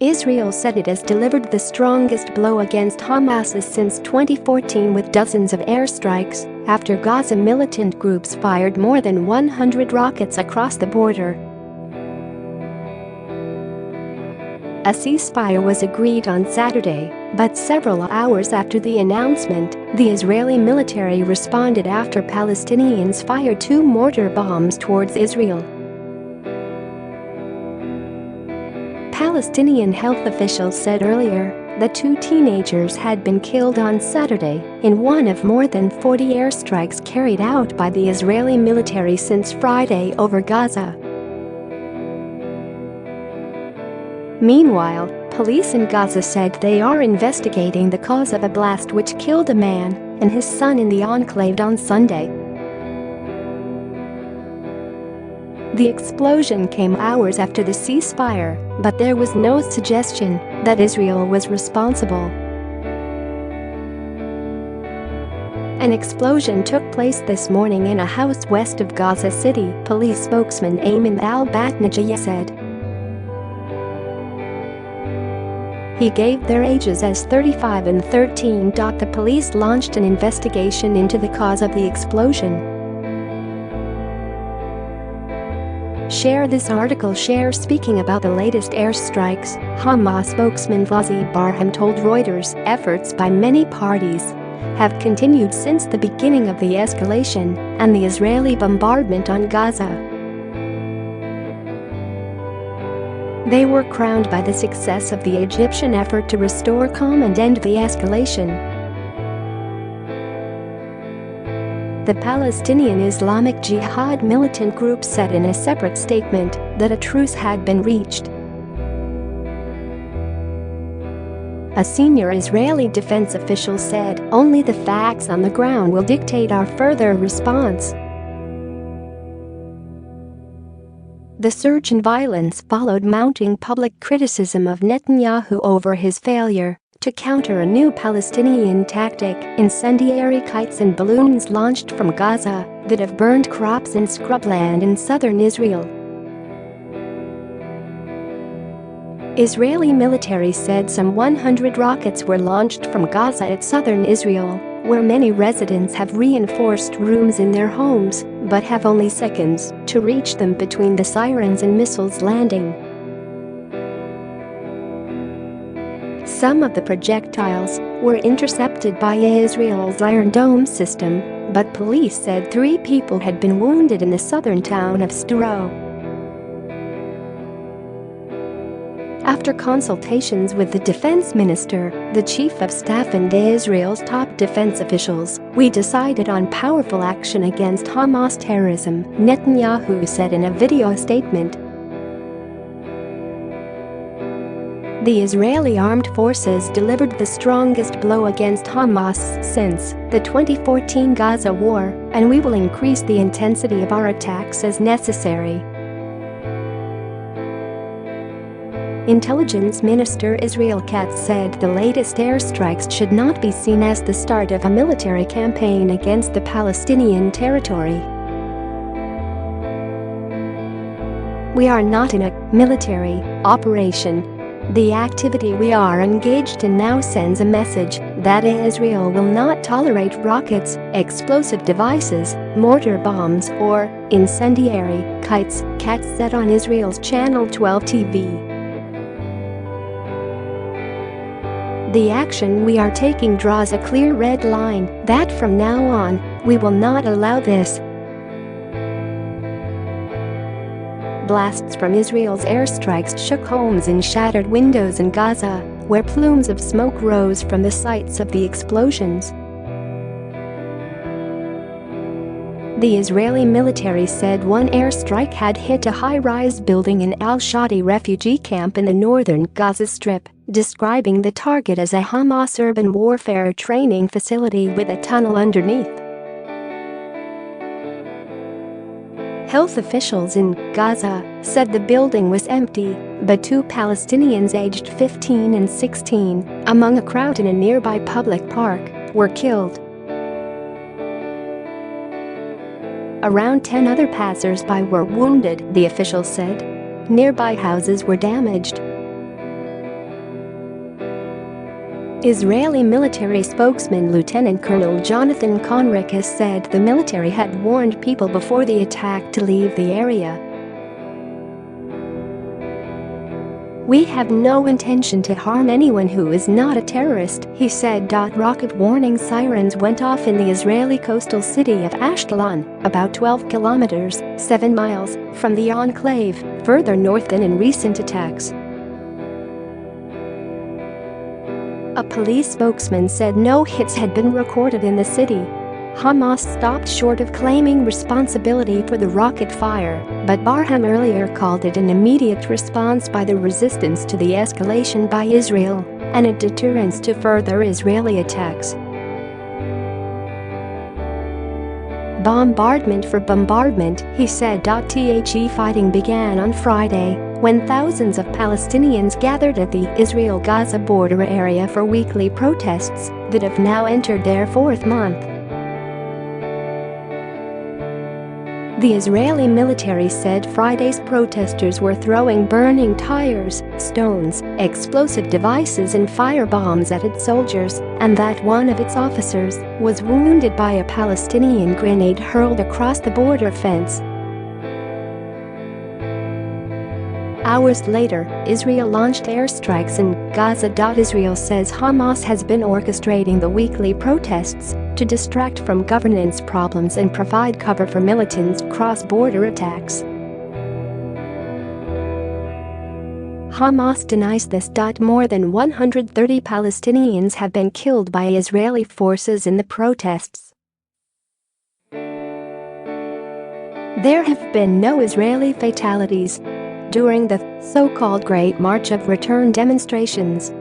Israel said it has delivered the strongest blow against Hamas since 2014 with dozens of airstrikes after Gaza militant groups fired more than 100 rockets across the border. A ceasefire was agreed on Saturday, but several hours after the announcement, the Israeli military responded after Palestinians fired 2 mortar bombs towards Israel. Palestinian health officials said earlier that 2 teenagers had been killed on Saturday in one of more than 40 airstrikes carried out by the Israeli military since Friday over Gaza. Meanwhile, police in Gaza said they are investigating the cause of a blast which killed a man and his son in the enclave on Sunday. The explosion came hours after the ceasefire, but there was no suggestion that Israel was responsible. An explosion took place this morning in a house west of Gaza City, police spokesman Ayman al-Batnijah said. He gave their ages as 35 and 13. The police launched an investigation into the cause of the explosion. Share this article. Speaking about the latest airstrikes, Hamas spokesman Ghazi Barham told Reuters efforts by many parties have continued since the beginning of the escalation and the Israeli bombardment on Gaza. They were crowned by the success of the Egyptian effort to restore calm and end the escalation. The Palestinian Islamic Jihad militant group said in a separate statement that a truce had been reached. A senior Israeli defense official said, "Only the facts on the ground will dictate our further response." The surge in violence followed mounting public criticism of Netanyahu over his failure to counter a new Palestinian tactic, incendiary kites and balloons launched from Gaza that have burned crops and scrubland in southern Israel. Israeli military said some 100 rockets were launched from Gaza at southern Israel, where many residents have reinforced rooms in their homes but have only seconds to reach them between the sirens and missiles landing. Some of the projectiles were intercepted by Israel's Iron Dome system, but police said 3 people had been wounded in the southern town of Sderot. After consultations with the defense minister, the chief of staff and Israel's top defense officials, we decided on powerful action against Hamas terrorism, Netanyahu said in a video statement. The Israeli armed forces delivered the strongest blow against Hamas since the 2014 Gaza war, and we will increase the intensity of our attacks as necessary. Intelligence Minister Israel Katz said the latest airstrikes should not be seen as the start of a military campaign against the Palestinian territory. We are not in a military operation. The activity we are engaged in now sends a message that Israel will not tolerate rockets, explosive devices, mortar bombs, or incendiary kites, Katz said on Israel's Channel 12 TV. The action we are taking draws a clear red line that from now on, we will not allow this. Blasts from Israel's airstrikes shook homes and shattered windows in Gaza, where plumes of smoke rose from the sites of the explosions. The Israeli military said one airstrike had hit a high-rise building in al-Shadi refugee camp in the northern Gaza Strip, describing the target as a Hamas urban warfare training facility with a tunnel underneath. Health officials in Gaza said the building was empty, but 2 Palestinians aged 15 and 16, among a crowd in a nearby public park, were killed. Around 10 other passers-by were wounded, the official said. Nearby houses were damaged. Israeli military spokesman Lieutenant Colonel Jonathan Conrick has said the military had warned people before the attack to leave the area. "We have no intention to harm anyone who is not a terrorist," he said. Rocket warning sirens went off in the Israeli coastal city of Ashkelon, about 12 kilometers (7 miles) from the enclave, further north than in recent attacks. A police spokesman said no hits had been recorded in the city. Hamas stopped short of claiming responsibility for the rocket fire, but Bahram earlier called it an immediate response by the resistance to the escalation by Israel and a deterrence to further Israeli attacks. "Bombardment for bombardment," he said. The fighting began on Friday when thousands of Palestinians gathered at the Israel-Gaza border area for weekly protests that have now entered their fourth month. The Israeli military said Friday's protesters were throwing burning tires, stones, explosive devices and firebombs at its soldiers, and that one of its officers was wounded by a Palestinian grenade hurled across the border fence. Hours later, Israel launched airstrikes in Gaza. Israel says Hamas has been orchestrating the weekly protests to distract from governance problems and provide cover for militants' cross-border attacks. Hamas denies this. More than 130 Palestinians have been killed by Israeli forces in the protests. There have been no Israeli fatalities during the so-called Great March of Return demonstrations.